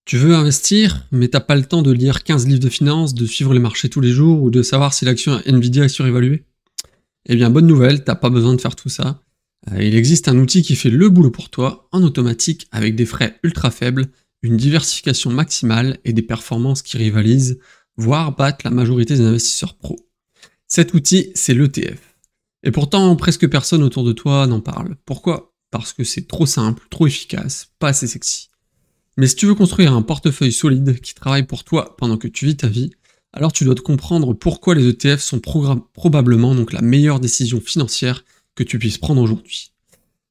Tu veux investir, mais t'as pas le temps de lire 15 livres de finance, de suivre les marchés tous les jours ou de savoir si l'action Nvidia est surévaluée? Eh bien, bonne nouvelle, t'as pas besoin de faire tout ça. Il existe un outil qui fait le boulot pour toi, en automatique, avec des frais ultra faibles, une diversification maximale et des performances qui rivalisent, voire battent la majorité des investisseurs pros. Cet outil, c'est l'ETF. Et pourtant, presque personne autour de toi n'en parle. Pourquoi? Parce que c'est trop simple, trop efficace, pas assez sexy. Mais si tu veux construire un portefeuille solide qui travaille pour toi pendant que tu vis ta vie, alors tu dois te comprendre pourquoi les ETF sont probablement donc la meilleure décision financière que tu puisses prendre aujourd'hui.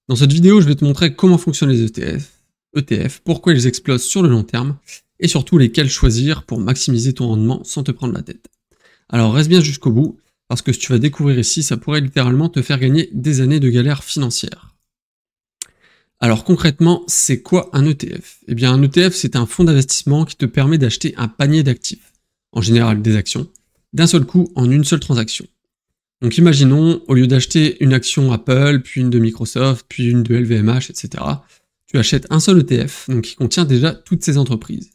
Dans cette vidéo, je vais te montrer comment fonctionnent les ETF, pourquoi ils explosent sur le long terme, et surtout lesquels choisir pour maximiser ton rendement sans te prendre la tête. Alors reste bien jusqu'au bout, parce que ce que tu vas découvrir ici, ça pourrait littéralement te faire gagner des années de galère financière. Alors concrètement, c'est quoi un ETF? Eh bien un ETF, c'est un fonds d'investissement qui te permet d'acheter un panier d'actifs, en général des actions, d'un seul coup en une seule transaction. Donc imaginons, au lieu d'acheter une action Apple, puis une de Microsoft, puis une de LVMH, etc., tu achètes un seul ETF, donc qui contient déjà toutes ces entreprises.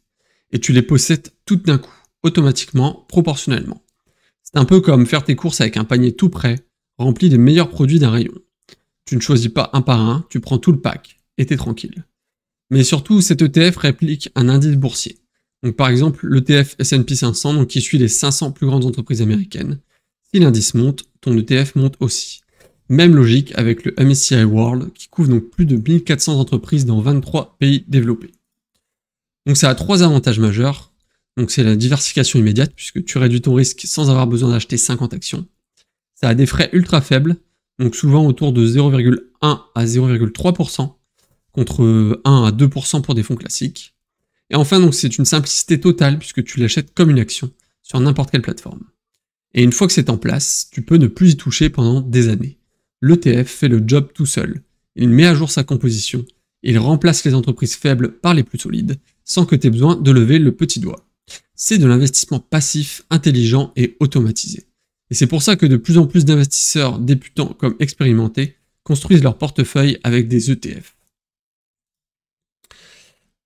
Et tu les possèdes toutes d'un coup, automatiquement, proportionnellement. C'est un peu comme faire tes courses avec un panier tout prêt, rempli des meilleurs produits d'un rayon. Tu ne choisis pas un par un, tu prends tout le pack, et t'es tranquille. Mais surtout, cet ETF réplique un indice boursier. Donc par exemple, l'ETF S&P 500, donc qui suit les 500 plus grandes entreprises américaines. Si l'indice monte, ton ETF monte aussi. Même logique avec le MSCI World, qui couvre donc plus de 1400 entreprises dans 23 pays développés. Donc ça a trois avantages majeurs. Donc c'est la diversification immédiate, puisque tu réduis ton risque sans avoir besoin d'acheter 50 actions. Ça a des frais ultra faibles, donc souvent autour de 0,1 à 0,3%, contre 1 à 2% pour des fonds classiques. Et enfin, donc c'est une simplicité totale, puisque tu l'achètes comme une action, sur n'importe quelle plateforme. Et une fois que c'est en place, tu peux ne plus y toucher pendant des années. L'ETF fait le job tout seul. Il met à jour sa composition, il remplace les entreprises faibles par les plus solides, sans que tu aies besoin de lever le petit doigt. C'est de l'investissement passif, intelligent et automatisé. Et c'est pour ça que de plus en plus d'investisseurs débutants comme expérimentés construisent leur portefeuille avec des ETF.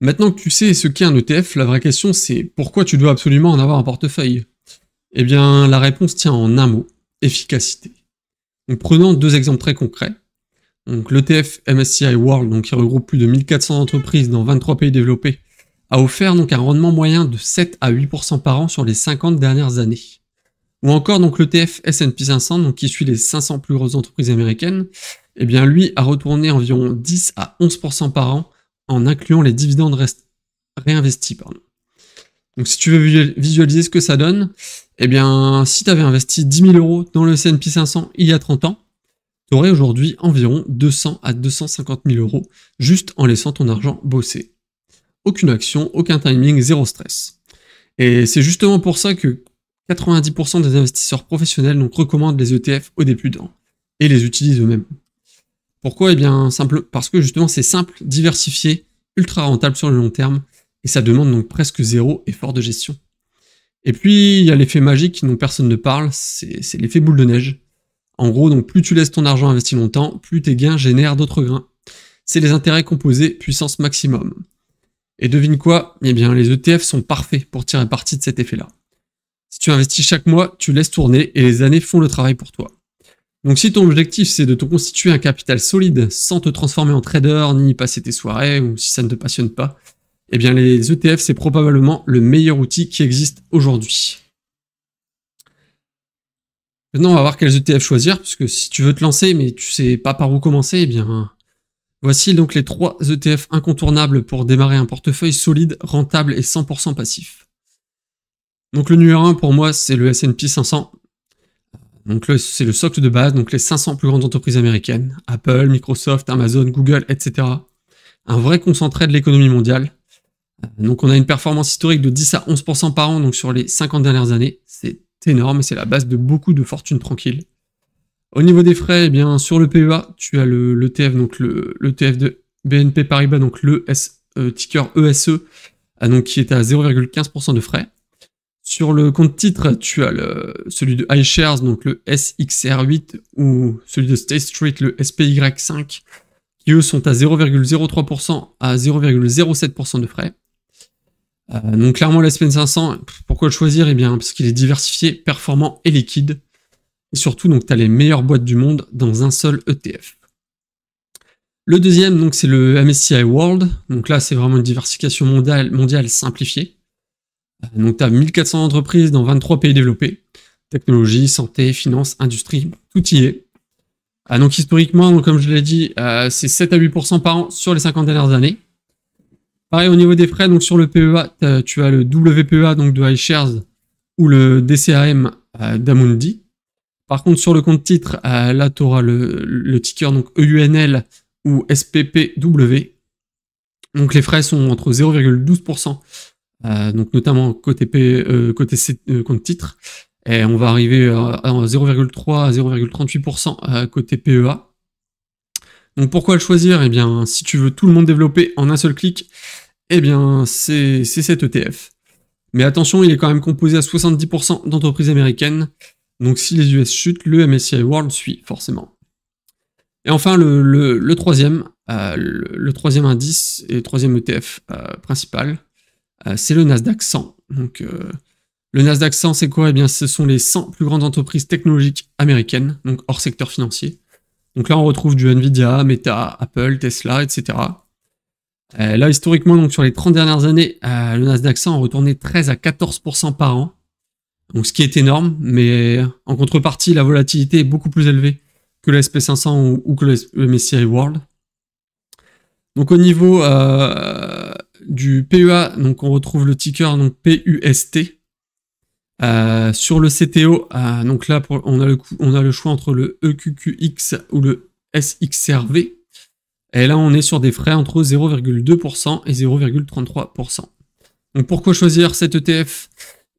Maintenant que tu sais ce qu'est un ETF, la vraie question c'est pourquoi tu dois absolument en avoir un portefeuille? Eh bien, la réponse tient en un mot, efficacité. Donc prenons deux exemples très concrets. Donc l'ETF MSCI World, donc qui regroupe plus de 1400 entreprises dans 23 pays développés, a offert donc un rendement moyen de 7 à 8% par an sur les 50 dernières années. Ou encore donc l'ETF S&P 500, donc qui suit les 500 plus grosses entreprises américaines, eh bien lui a retourné environ 10 à 11% par an en incluant les dividendes réinvestis. Donc si tu veux visualiser ce que ça donne, eh bien si tu avais investi 10 000 € dans le S&P 500 il y a 30 ans, tu aurais aujourd'hui environ 200 à 250 000 € juste en laissant ton argent bosser. Aucune action, aucun timing, zéro stress. Et c'est justement pour ça que 90% des investisseurs professionnels donc recommandent les ETF aux débutants et les utilisent eux-mêmes. Pourquoi? Eh bien parce que justement c'est simple, diversifié, ultra rentable sur le long terme et ça demande donc presque zéro effort de gestion. Et puis il y a l'effet magique dont personne ne parle, c'est l'effet boule de neige. En gros, donc plus tu laisses ton argent investi longtemps, plus tes gains génèrent d'autres gains. C'est les intérêts composés puissance maximum. Et devine quoi? Eh bien les ETF sont parfaits pour tirer parti de cet effet-là. Si tu investis chaque mois, tu laisses tourner et les années font le travail pour toi. Donc si ton objectif c'est de te constituer un capital solide sans te transformer en trader ni y passer tes soirées ou si ça ne te passionne pas, eh bien les ETF c'est probablement le meilleur outil qui existe aujourd'hui. Maintenant on va voir quels ETF choisir, puisque si tu veux te lancer mais tu sais pas par où commencer, eh bien voici donc les 3 ETF incontournables pour démarrer un portefeuille solide, rentable et 100% passif. Donc le numéro 1 pour moi c'est le S&P 500. Donc c'est le socle de base, donc les 500 plus grandes entreprises américaines, Apple, Microsoft, Amazon, Google, etc. Un vrai concentré de l'économie mondiale. Donc on a une performance historique de 10 à 11% par an donc sur les 50 dernières années. C'est énorme et c'est la base de beaucoup de fortunes tranquilles. Au niveau des frais, eh bien sur le PEA, tu as l'ETF, donc l'ETF de BNP Paribas, donc le ticker ESE, donc qui est à 0,15% de frais. Sur le compte titre, tu as celui de iShares, donc le SXR8, ou celui de State Street, le SPY5, qui eux sont à 0,03% à 0,07% de frais. Donc clairement, le SP500, pourquoi le choisir? Eh bien, parce qu'il est diversifié, performant et liquide. Et surtout, donc, tu as les meilleures boîtes du monde dans un seul ETF. Le deuxième, donc, c'est le MSCI World. Donc là, c'est vraiment une diversification mondiale simplifiée. Donc tu as 1400 entreprises dans 23 pays développés. Technologie, santé, finance, industrie, tout y est. Donc historiquement, donc, comme je l'ai dit, c'est 7 à 8% par an sur les 50 dernières années. Pareil au niveau des frais, donc sur le PEA, tu as le WPEA donc de iShares ou le DCAM d'Amundi. Par contre, sur le compte titre, là, tu auras le ticker donc EUNL ou SPPW. Donc les frais sont entre 0,12%, donc notamment côté compte titre, et on va arriver à 0,3 à 0,38% côté PEA. Donc pourquoi le choisir? Eh bien, si tu veux tout le monde développer en un seul clic, eh bien c'est cet ETF. Mais attention, il est quand même composé à 70% d'entreprises américaines, donc si les US chutent, le MSCI World suit forcément. Et enfin, le troisième indice et le troisième ETF principal, c'est le Nasdaq 100. Donc, le Nasdaq 100, c'est quoi? Eh bien, ce sont les 100 plus grandes entreprises technologiques américaines, donc hors secteur financier. Donc là, on retrouve du Nvidia, Meta, Apple, Tesla, etc. Là, historiquement, donc sur les 30 dernières années, le Nasdaq 100 a retourné 13 à 14% par an. Donc, ce qui est énorme, mais en contrepartie, la volatilité est beaucoup plus élevée que le SP500 ou que le MSCI World. Donc au niveau du PEA, donc on retrouve le ticker donc PUST. Sur le CTO, donc là on a le choix entre le EQQX ou le SXRV. Et là on est sur des frais entre 0,2% et 0,33%. Donc pourquoi choisir cet ETF?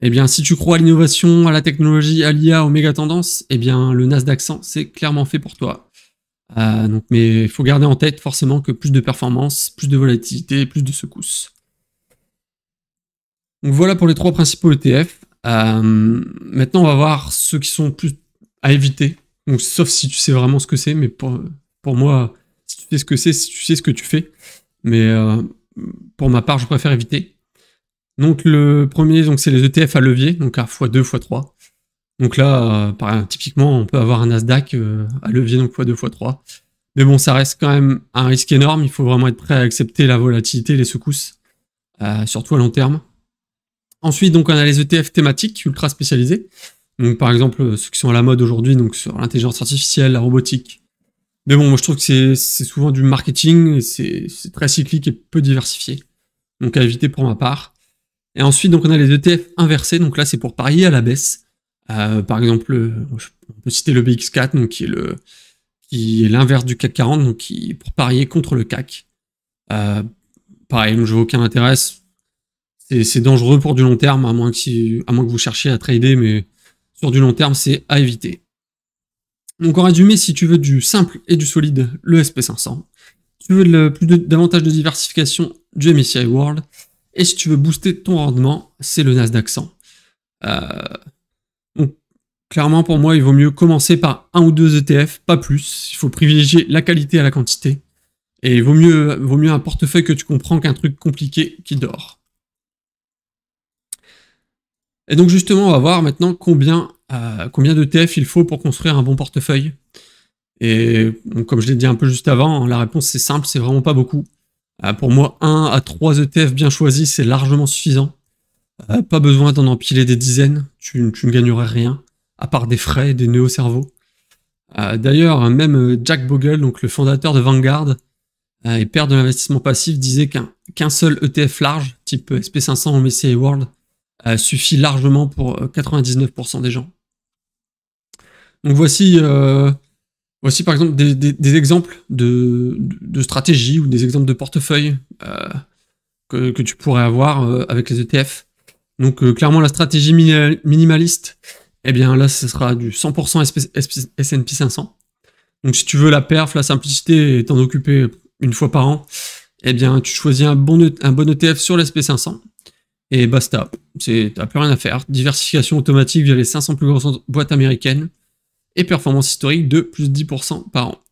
Eh bien, si tu crois à l'innovation, à la technologie, à l'IA, aux méga tendances, eh bien, le Nasdaq 100, c'est clairement fait pour toi. Mais il faut garder en tête forcément que plus de performance, plus de volatilité, plus de secousses. Donc voilà pour les trois principaux ETF. Maintenant, on va voir ceux qui sont plus à éviter. Donc, sauf si tu sais vraiment ce que c'est, mais pour moi, si tu sais ce que c'est, si tu sais ce que tu fais. Mais pour ma part, je préfère éviter. Donc le premier, donc c'est les ETF à levier, donc à x2, x3. Donc là, typiquement, on peut avoir un Nasdaq à levier, donc x2, x3. Mais bon, ça reste quand même un risque énorme. Il faut vraiment être prêt à accepter la volatilité, les secousses, surtout à long terme. Ensuite, donc on a les ETF thématiques ultra spécialisés. Donc par exemple, ceux qui sont à la mode aujourd'hui, donc sur l'intelligence artificielle, la robotique. Mais bon, moi je trouve que c'est souvent du marketing, et c'est très cyclique et peu diversifié. Donc à éviter pour ma part. Et ensuite, donc, on a les ETF inversés. Donc là, c'est pour parier à la baisse. Par exemple, on peut citer le BX4, donc, qui est l'inverse du CAC 40, donc pour parier contre le CAC. Pareil, donc je vois aucun intérêt. C'est dangereux pour du long terme, à moins que vous cherchiez à trader, mais sur du long terme, c'est à éviter. Donc en résumé, si tu veux du simple et du solide, le SP500. Si tu veux davantage de diversification, du MSCI World. Et si tu veux booster ton rendement, c'est le Nasdaq 100. Donc, clairement, pour moi, il vaut mieux commencer par un ou deux ETF, pas plus. Il faut privilégier la qualité à la quantité. Et il vaut mieux un portefeuille que tu comprends qu'un truc compliqué qui dort. Et donc, justement, on va voir maintenant combien d'ETF il faut pour construire un bon portefeuille. Et donc, comme je l'ai dit un peu juste avant, la réponse c'est simple, c'est vraiment pas beaucoup. Pour moi, 1 à 3 ETF bien choisis, c'est largement suffisant. Pas besoin d'en empiler des dizaines, tu ne gagnerais rien, à part des frais et des nœuds au cerveau. D'ailleurs, même Jack Bogle, donc le fondateur de Vanguard et père de l'investissement passif, disait qu'un seul ETF large, type SP500 ou MSCI World, suffit largement pour 99% des gens. Donc voici par exemple des exemples de stratégies ou des exemples de portefeuilles que tu pourrais avoir avec les ETF. Donc clairement la stratégie minimaliste, eh bien là ce sera du 100% S&P 500. Donc si tu veux la perf, la simplicité et t'en occuper une fois par an, eh bien tu choisis un bon ETF sur l'SP 500 et basta. T'as plus rien à faire. Diversification automatique via les 500 plus grosses boîtes américaines. Et performance historique de plus 10% par an.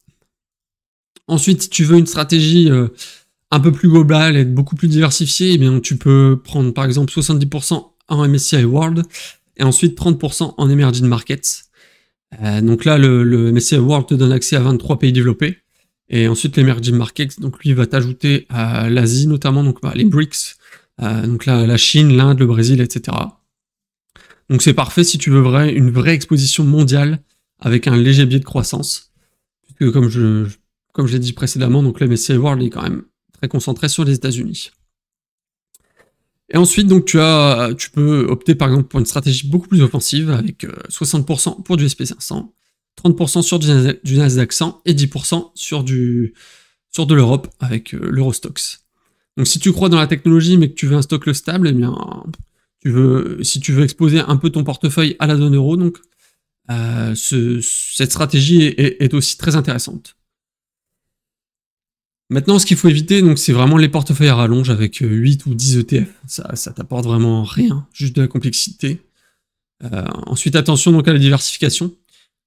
Ensuite, si tu veux une stratégie un peu plus global et être beaucoup plus diversifié, eh bien, tu peux prendre par exemple 70% en MSCI World et ensuite 30% en Emerging Markets. Donc là, le MSCI World te donne accès à 23 pays développés. Et ensuite, l'Emerging Markets, donc lui, va t'ajouter à l'Asie notamment, donc les BRICS, donc la Chine, l'Inde, le Brésil, etc. Donc c'est parfait si tu veux une vraie exposition mondiale avec un léger biais de croissance. Puisque comme je l'ai dit précédemment, donc le MSCI World est quand même très concentré sur les États-Unis. Et ensuite, donc tu peux opter par exemple pour une stratégie beaucoup plus offensive avec 60% pour du SP500, 30% sur du Nasdaq 100 et 10% sur de l'Europe avec l'Eurostoxx. Donc si tu crois dans la technologie mais que tu veux un stock stable, eh bien si tu veux exposer un peu ton portefeuille à la zone euro, donc cette stratégie est aussi très intéressante. Maintenant, ce qu'il faut éviter, donc, c'est vraiment les portefeuilles à rallonge avec 8 ou 10 ETF. Ça t'apporte vraiment rien, juste de la complexité. Ensuite, attention donc à la diversification,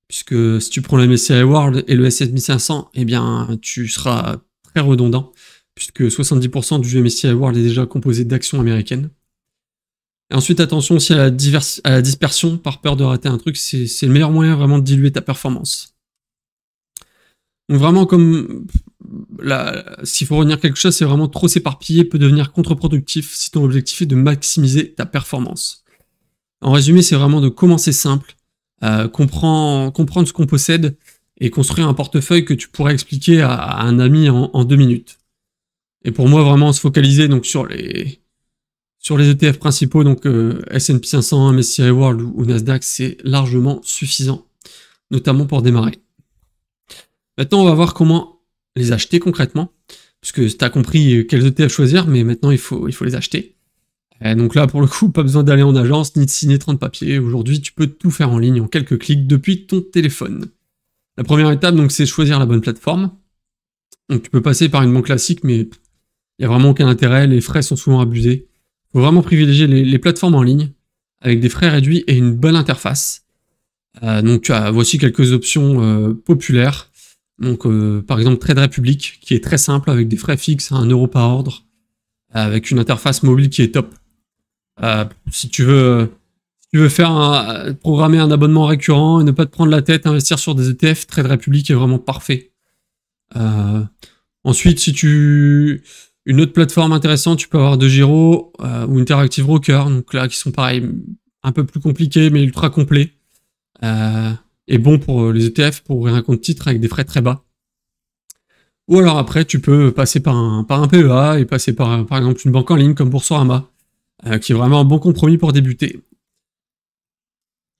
puisque si tu prends le MSCI World et le S&P 500, eh bien, tu seras très redondant, puisque 70% du MSCI World est déjà composé d'actions américaines. Et ensuite, attention aussi à la dispersion, par peur de rater un truc, c'est le meilleur moyen vraiment de diluer ta performance. Donc vraiment, s'il faut retenir quelque chose, c'est vraiment trop s'éparpiller peut devenir contre-productif si ton objectif est de maximiser ta performance. En résumé, c'est vraiment de commencer simple, comprendre ce qu'on possède et construire un portefeuille que tu pourrais expliquer à un ami en 2 minutes. Et pour moi, vraiment se focaliser donc sur les ETF principaux, donc S&P 500, MSCI World ou Nasdaq, c'est largement suffisant, notamment pour démarrer. Maintenant, on va voir comment les acheter concrètement, puisque tu as compris quels ETF choisir, mais maintenant il faut les acheter. Donc là, pour le coup, pas besoin d'aller en agence, ni de signer 30 papiers. Aujourd'hui, tu peux tout faire en ligne en quelques clics depuis ton téléphone. La première étape, donc, c'est choisir la bonne plateforme. Donc tu peux passer par une banque classique, mais il n'y a vraiment aucun intérêt, les frais sont souvent abusés. Il faut vraiment privilégier les plateformes en ligne, avec des frais réduits et une bonne interface. Donc voici quelques options populaires. Donc par exemple Trade Republic, qui est très simple, avec des frais fixes à 1 € par ordre, avec une interface mobile qui est top. Si tu veux programmer un abonnement récurrent et ne pas te prendre la tête, investir sur des ETF, Trade Republic est vraiment parfait. Ensuite, une autre plateforme intéressante, tu peux avoir DeGiro ou Interactive Broker, donc là qui sont pareil, un peu plus compliqués mais ultra complets. Et bon pour les ETF, pour ouvrir un compte titre avec des frais très bas. Ou alors après, tu peux passer par un PEA et passer par exemple une banque en ligne comme Boursorama, qui est vraiment un bon compromis pour débuter.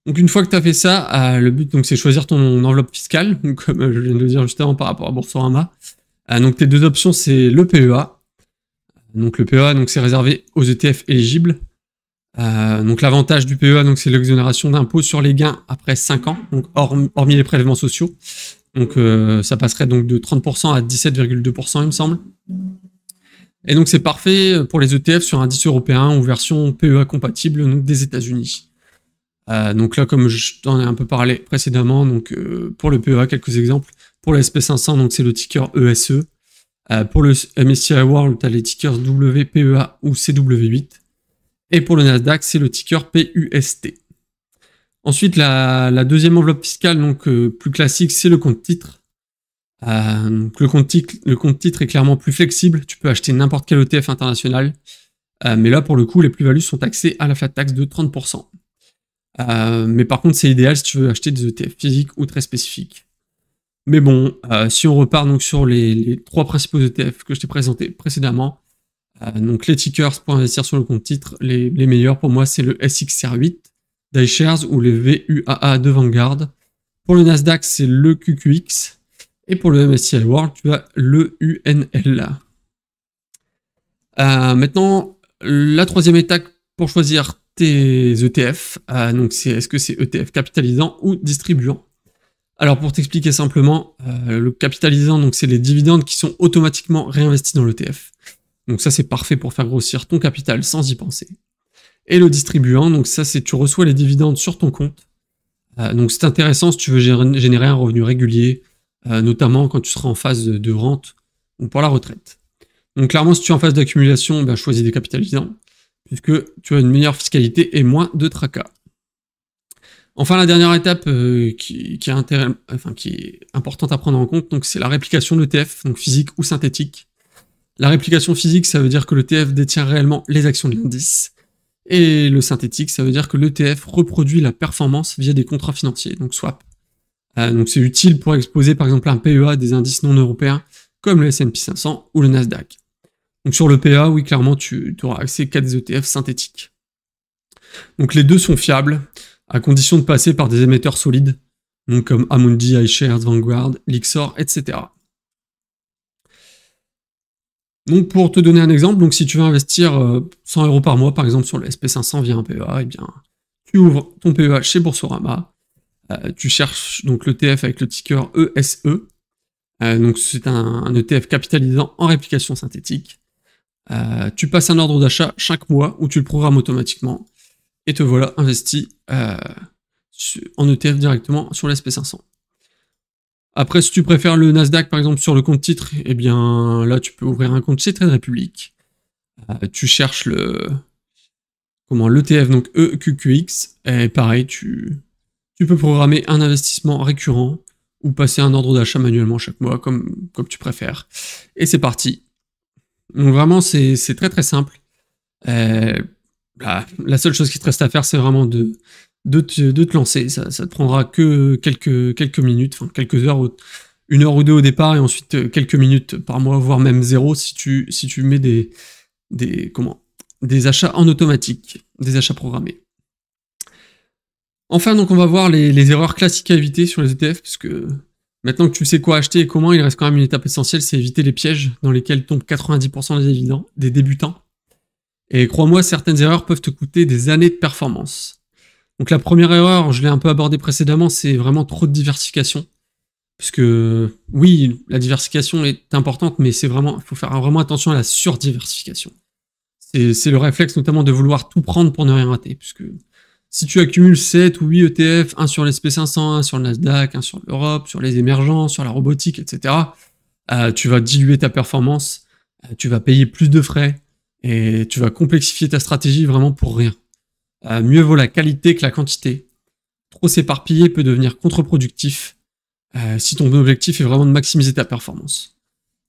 Donc une fois que tu as fait ça, le but c'est choisir ton enveloppe fiscale, comme je viens de le dire juste avant par rapport à Boursorama. Donc tes deux options, c'est le PEA. Donc le PEA, c'est réservé aux ETF éligibles. Donc l'avantage du PEA, c'est l'exonération d'impôt sur les gains après 5 ans, donc hormis les prélèvements sociaux. Donc ça passerait donc de 30% à 17,2%, il me semble. Et donc c'est parfait pour les ETF sur indice européen ou version PEA compatible donc des États-Unis. Donc là, comme je t'en ai un peu parlé précédemment, donc pour le PEA, quelques exemples. Pour le SP500, donc c'est le ticker ESE. Pour le MSCI World, tu as les tickers WPEA ou CW8. Et pour le Nasdaq, c'est le ticker PUST. Ensuite, la deuxième enveloppe fiscale, donc plus classique, c'est le compte titre. Le compte titre est clairement plus flexible. Tu peux acheter n'importe quel ETF international. Mais là, pour le coup, les plus-values sont taxées à la flat tax de 30%. Mais par contre, c'est idéal si tu veux acheter des ETF physiques ou très spécifiques. Mais bon, si on repart donc sur les 3 principaux ETF que je t'ai présentés précédemment, donc les tickers pour investir sur le compte titre, les meilleurs pour moi, c'est le SXR8 d'iShares ou le VUAA de Vanguard. Pour le Nasdaq, c'est le QQX. Et pour le MSCI World, tu as le UNL. Maintenant, la troisième étape pour choisir tes ETF, donc est-ce que c'est ETF capitalisant ou distribuant? Alors pour t'expliquer simplement, le capitalisant, donc c'est les dividendes qui sont automatiquement réinvestis dans l'ETF. Donc ça c'est parfait pour faire grossir ton capital sans y penser. Et le distribuant, donc ça c'est tu reçois les dividendes sur ton compte. Donc c'est intéressant si tu veux générer un revenu régulier, notamment quand tu seras en phase de rente ou pour la retraite. Donc clairement, si tu es en phase d'accumulation, ben, choisis des capitalisants, puisque tu as une meilleure fiscalité et moins de tracas. Enfin, la dernière étape qui est importante à prendre en compte, donc c'est la réplication de l'ETF, donc physique ou synthétique. La réplication physique, ça veut dire que l'ETF détient réellement les actions de l'indice, et le synthétique, ça veut dire que l'ETF reproduit la performance via des contrats financiers, donc swap. Donc c'est utile pour exposer par exemple un PEA des indices non européens, comme le S&P 500 ou le Nasdaq. Donc sur le PEA, oui, clairement, tu auras accès qu'à des ETF synthétiques. Donc les deux sont fiables, à condition de passer par des émetteurs solides, donc comme Amundi, iShares, Vanguard, Lyxor, etc. Donc pour te donner un exemple, donc si tu veux investir 100 € par mois, par exemple sur le SP500 via un PEA, eh bien, tu ouvres ton PEA chez Boursorama, tu cherches donc l'ETF avec le ticker ESE, donc c'est un ETF capitalisant en réplication synthétique. Tu passes un ordre d'achat chaque mois où tu le programmes automatiquement, et te voilà investi en ETF directement sur l'SP500. Après, si tu préfères le Nasdaq par exemple sur le compte titre, eh bien là tu peux ouvrir un compte chez Trade Republic. Tu cherches l'ETF, donc EQQX, et pareil, tu peux programmer un investissement récurrent ou passer un ordre d'achat manuellement chaque mois, comme tu préfères. Et c'est parti. Donc vraiment, c'est très très simple. La seule chose qui te reste à faire, c'est vraiment de te lancer. Ça te prendra que quelques minutes, enfin quelques heures, 1 heure ou 2 au départ, et ensuite quelques minutes par mois, voire même 0 si tu mets des achats en automatique, des achats programmés. Enfin, donc on va voir les erreurs classiques à éviter sur les ETF, puisque maintenant que tu sais quoi acheter et comment, il reste quand même une étape essentielle, c'est éviter les pièges dans lesquels tombent 90% des débutants. Et crois-moi, certaines erreurs peuvent te coûter des années de performance. Donc la première erreur, je l'ai un peu abordée précédemment, c'est vraiment trop de diversification. Puisque oui, la diversification est importante, mais il faut faire vraiment attention à la surdiversification. C'est le réflexe notamment de vouloir tout prendre pour ne rien rater. Puisque si tu accumules 7 ou 8 ETF, un sur l'SP500, un sur le Nasdaq, un sur l'Europe, sur les émergents, sur la robotique, etc., tu vas diluer ta performance, tu vas payer plus de frais, et tu vas complexifier ta stratégie vraiment pour rien. Mieux vaut la qualité que la quantité. Trop s'éparpiller peut devenir contre-productif si ton objectif est vraiment de maximiser ta performance.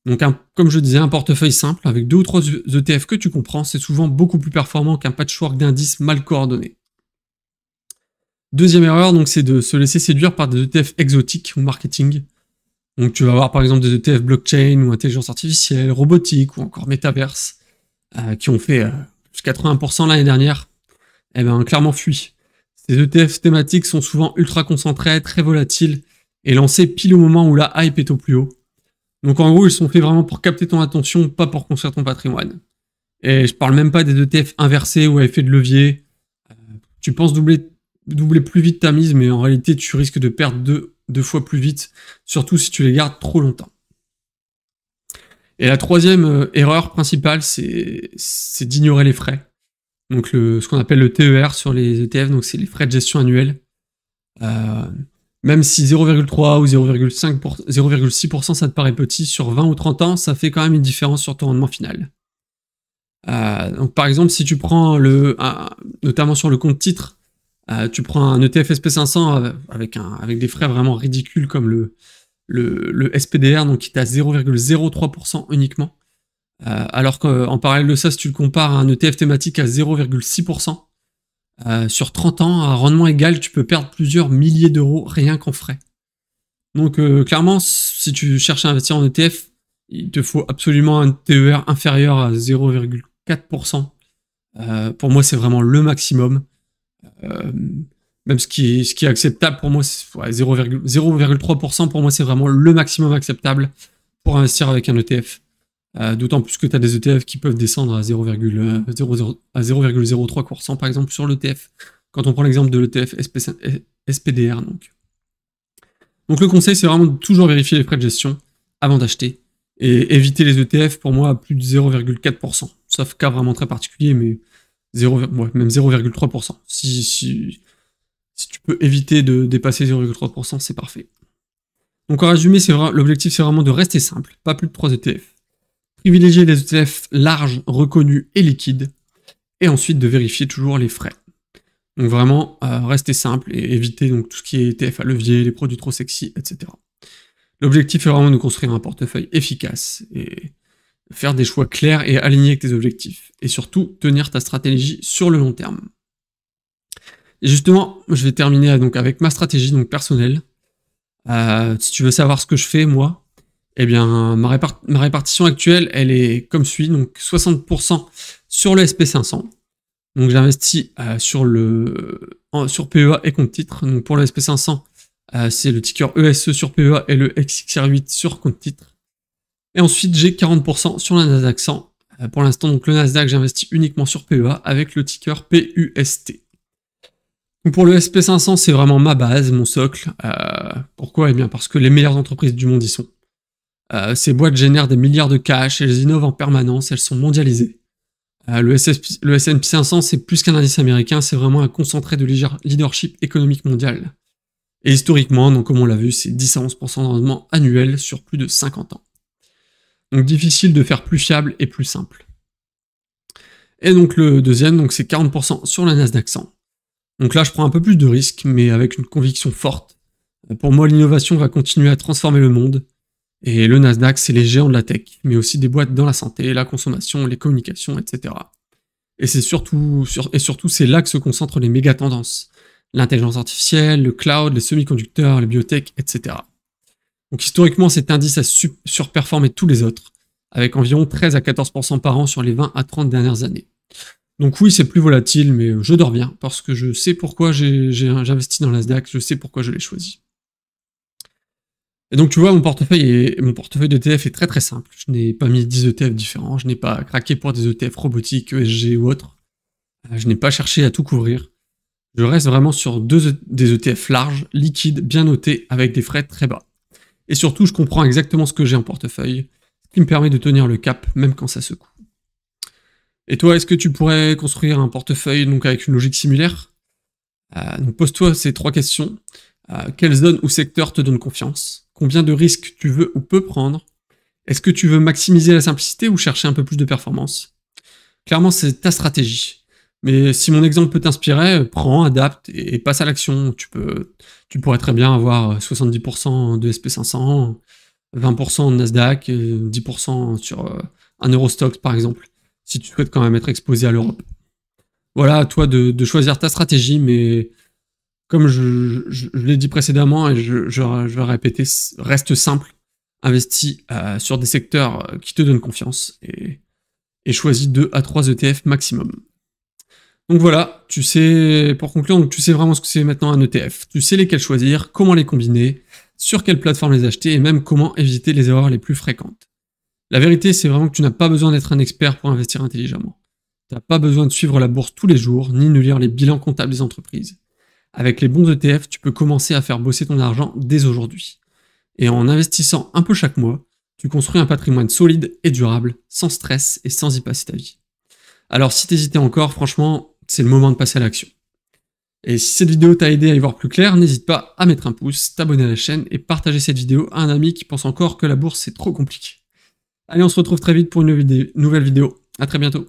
Donc comme je disais, un portefeuille simple avec 2 ou 3 ETF que tu comprends, c'est souvent beaucoup plus performant qu'un patchwork d'indices mal coordonnés. Deuxième erreur, donc, c'est de se laisser séduire par des ETF exotiques ou marketing. Donc tu vas avoir par exemple des ETF blockchain ou intelligence artificielle, robotique ou encore métaverse, qui ont fait plus 80% l'année dernière, eh ben clairement fuis. Ces ETF thématiques sont souvent ultra concentrés, très volatiles, et lancés pile au moment où la hype est au plus haut. Donc en gros, ils sont faits vraiment pour capter ton attention, pas pour construire ton patrimoine. Et je parle même pas des ETF inversés ou à effet de levier. Tu penses doubler plus vite ta mise, mais en réalité, tu risques de perdre deux fois plus vite, surtout si tu les gardes trop longtemps. Et la troisième erreur principale, c'est d'ignorer les frais. Donc ce qu'on appelle le TER sur les ETF, donc c'est les frais de gestion annuels. Même si 0,3 ou 0,6% ça te paraît petit, sur 20 ou 30 ans, ça fait quand même une différence sur ton rendement final. Donc par exemple, si tu prends notamment sur le compte titre, tu prends un ETF SP500 avec des frais vraiment ridicules comme le SPDR, donc qui est à 0,03% uniquement. Alors qu'en parallèle de ça, si tu le compares à un ETF thématique à 0,6%, sur 30 ans, à rendement égal, tu peux perdre plusieurs milliers d'euros rien qu'en frais. Donc clairement, si tu cherches à investir en ETF, il te faut absolument un TER inférieur à 0,4%. Pour moi, c'est vraiment le maximum. Même ce qui est acceptable pour moi, c'est 0,3%. Pour moi, c'est vraiment le maximum acceptable pour investir avec un ETF. D'autant plus que tu as des ETF qui peuvent descendre à 0,03% par exemple sur l'ETF, quand on prend l'exemple de l'ETF SPDR. Donc le conseil, c'est vraiment de toujours vérifier les frais de gestion avant d'acheter, et éviter les ETF pour moi à plus de 0,4%, sauf cas vraiment très particulier, mais même 0,3%. Si tu peux éviter de dépasser 0,3%, c'est parfait. Donc en résumé, l'objectif c'est vraiment de rester simple, pas plus de 3 ETF. privilégier les ETF larges, reconnus et liquides, et ensuite de vérifier toujours les frais. Donc vraiment, rester simple et éviter donc tout ce qui est ETF à levier, les produits trop sexy, etc. L'objectif est vraiment de construire un portefeuille efficace et faire des choix clairs et alignés avec tes objectifs. Et surtout, tenir ta stratégie sur le long terme. Et justement, je vais terminer donc avec ma stratégie donc personnelle. Si tu veux savoir ce que je fais, moi, eh bien, ma répartition actuelle, elle est comme suit, donc 60% sur le SP500. Donc j'investis sur PEA et compte titre. Donc pour le SP500, c'est le ticker ESE sur PEA et le XXR8 sur compte titre. Et ensuite, j'ai 40% sur le Nasdaq 100. Pour l'instant, donc le Nasdaq, j'investis uniquement sur PEA avec le ticker PUST. Donc pour le SP500, c'est vraiment ma base, mon socle. Pourquoi? Eh bien parce que les meilleures entreprises du monde y sont. Ces boîtes génèrent des milliards de cash, elles innovent en permanence, elles sont mondialisées. Le S&P 500, c'est plus qu'un indice américain, c'est vraiment un concentré de leadership économique mondial. Et historiquement, donc comme on l'a vu, c'est 10 à 11% de rendement annuel sur plus de 50 ans. Donc difficile de faire plus fiable et plus simple. Et donc le deuxième, donc c'est 40% sur le Nasdaq 100. Donc là, je prends un peu plus de risques, mais avec une conviction forte. Pour moi, l'innovation va continuer à transformer le monde. Et le Nasdaq, c'est les géants de la tech, mais aussi des boîtes dans la santé, la consommation, les communications, etc. Et surtout, c'est là que se concentrent les méga tendances. L'intelligence artificielle, le cloud, les semi-conducteurs, les biotech, etc. Donc historiquement, cet indice a surperformé tous les autres, avec environ 13 à 14% par an sur les 20 à 30 dernières années. Donc oui, c'est plus volatile, mais je dors bien, parce que je sais pourquoi j'investis dans le Nasdaq, je sais pourquoi je l'ai choisi. Et donc tu vois, mon portefeuille d'ETF est très très simple. Je n'ai pas mis 10 ETF différents, je n'ai pas craqué pour des ETF robotiques, ESG ou autres. Je n'ai pas cherché à tout couvrir. Je reste vraiment sur des ETF larges, liquides, bien notés, avec des frais très bas. Et surtout, je comprends exactement ce que j'ai en portefeuille, ce qui me permet de tenir le cap, même quand ça secoue. Et toi, est-ce que tu pourrais construire un portefeuille donc avec une logique similaire? Donc pose-toi ces 3 questions. Quelle zone ou secteur te donne confiance? Combien de risques tu veux ou peux prendre? Est-ce que tu veux maximiser la simplicité ou chercher un peu plus de performance? Clairement, c'est ta stratégie. Mais si mon exemple peut t'inspirer, prends, adapte et passe à l'action. Tu pourrais très bien avoir 70% de SP500, 20% de Nasdaq, 10% sur un Eurostoxx par exemple, si tu souhaites quand même être exposé à l'Europe. Voilà, à toi de choisir ta stratégie, mais comme je l'ai dit précédemment et je vais répéter, reste simple, investis sur des secteurs qui te donnent confiance et choisis 2 à 3 ETF maximum. Donc voilà, tu sais, pour conclure, donc tu sais vraiment ce que c'est maintenant un ETF. Tu sais lesquels choisir, comment les combiner, sur quelle plateforme les acheter et même comment éviter les erreurs les plus fréquentes. La vérité, c'est vraiment que tu n'as pas besoin d'être un expert pour investir intelligemment. Tu n'as pas besoin de suivre la bourse tous les jours, ni de lire les bilans comptables des entreprises. Avec les bons ETF, tu peux commencer à faire bosser ton argent dès aujourd'hui. Et en investissant un peu chaque mois, tu construis un patrimoine solide et durable, sans stress et sans y passer ta vie. Alors si t'hésitais encore, franchement, c'est le moment de passer à l'action. Et si cette vidéo t'a aidé à y voir plus clair, n'hésite pas à mettre un pouce, t'abonner à la chaîne et partager cette vidéo à un ami qui pense encore que la bourse c'est trop compliqué. Allez, on se retrouve très vite pour une nouvelle vidéo. À très bientôt.